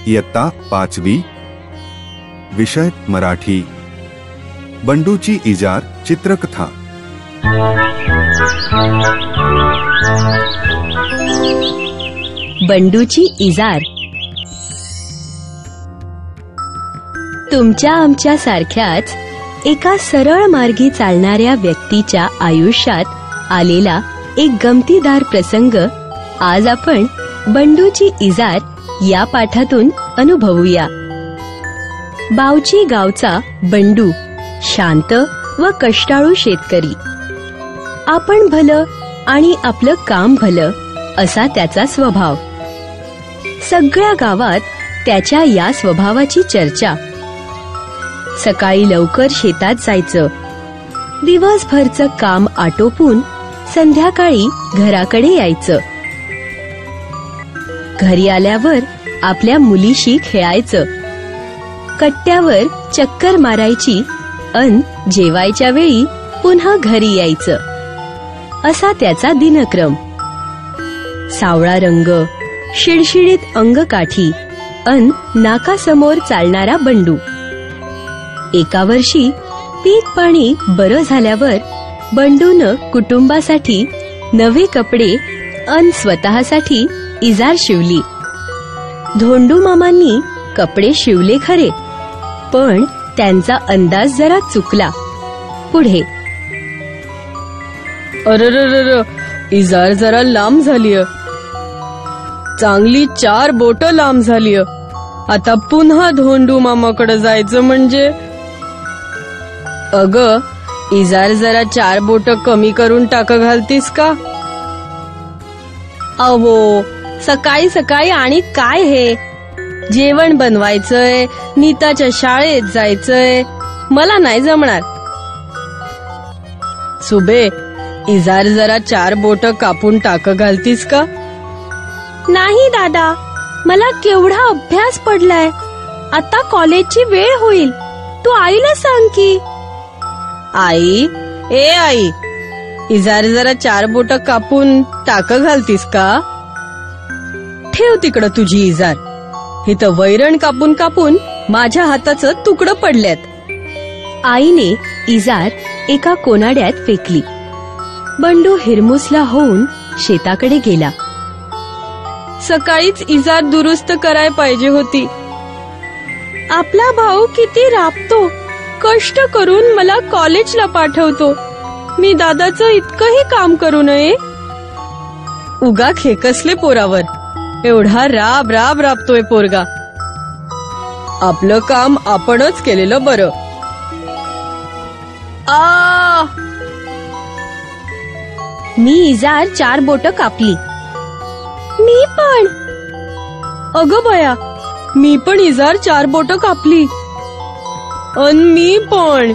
इयत्ता 5वी. विषय मराठी. बंडूची इजार चित्रकथा. बंडूची इजार. तुमच्या आमच्या सारख्याच एका सरळ मार्गी चालणाऱ्या व्यक्तीच्या आयुष्यात आलेला एक गमतीदार प्रसंग आज आपण बंडूची इजार या पाठातून अनुभवूया. बावची गावचा बंडू शांत व कष्टाळू शेतकरी. आपण भलं आणि आपलं काम भलं असा त्याचा स्वभाव. सगळ्या गावात त्याच्या या स्वभावाची चर्चा. सकाळी लवकर शेतात जायचं, दिवसभरचं काम आटोपून संध्याकाळी घराकडे यायचं. घरी आल्यावर आपल्या मुलीशी खेळायचं, कट्ट्यावर चक्कर मारायची अन जेवायच्या वेळी पुन्हा घरी यायचं. असा त्याचा दिनक्रम. सावळा रंग, शिडशिडीत अंगकाठी अन नाकासमोर चालणारा बंडू. एका वर्षी पीक पाणी बरं झाल्यावर बंडूनं कुटुंबासाठी नवे कपडे अन स्वतःसाठी इजार शिवली. धोंडू मामांनी कपडे शिवले खरे, पण त्यांचा अंदाज जरा चुकला. पुढे अरररर, इजार जरा लांब झालीय, चांगली 4 बोट लांब झालीय. आता पुन्हा धोंडू मामाकडे जायचं म्हणजे. अग, इजार जरा 4 बोट कमी करून टाक घालतीस का? अहो, सकाळी सकाळी आणि काय हे? जेवण बनवायचंय, नीताच्या शाळेत जायचंय, मला नाही जमणार. सुबे, इजार जरा 4 बोट कापून टाक घालतीस का? नाही दादा, मला केवढा अभ्यास पडलाय. आता कॉलेजची वेळ होईल. तू आईला सांग की. आई, ए आई, इजार जरा 4 बोट कापून टाक घालतीस का? ठेव तिकडं तुझी इजार. इथं वैरण कापून कापून माझ्या हाताचं तुकडं पडल्यात. आईने इजार एका कोनाड्यात फेकली. बंडू हिरमुसला होऊन शेताकडे गेला. सकाळीच इजार दुरुस्त कराय पाहिजे होती. आपला भाऊ किती राबतो, कष्ट करून मला कॉलेजला पाठवतो. मी दादाचं इतकंही काम करू नये. उगा खेकसले पोरावर. एवढा राब राब राबतोय पोरगा. आपलं काम आपणच केलेलं बरं. आ, मी इजार 4 बोट कापली. मी पण. अगं बया, मी पण इजार 4 बोट कापली. अन मी पण.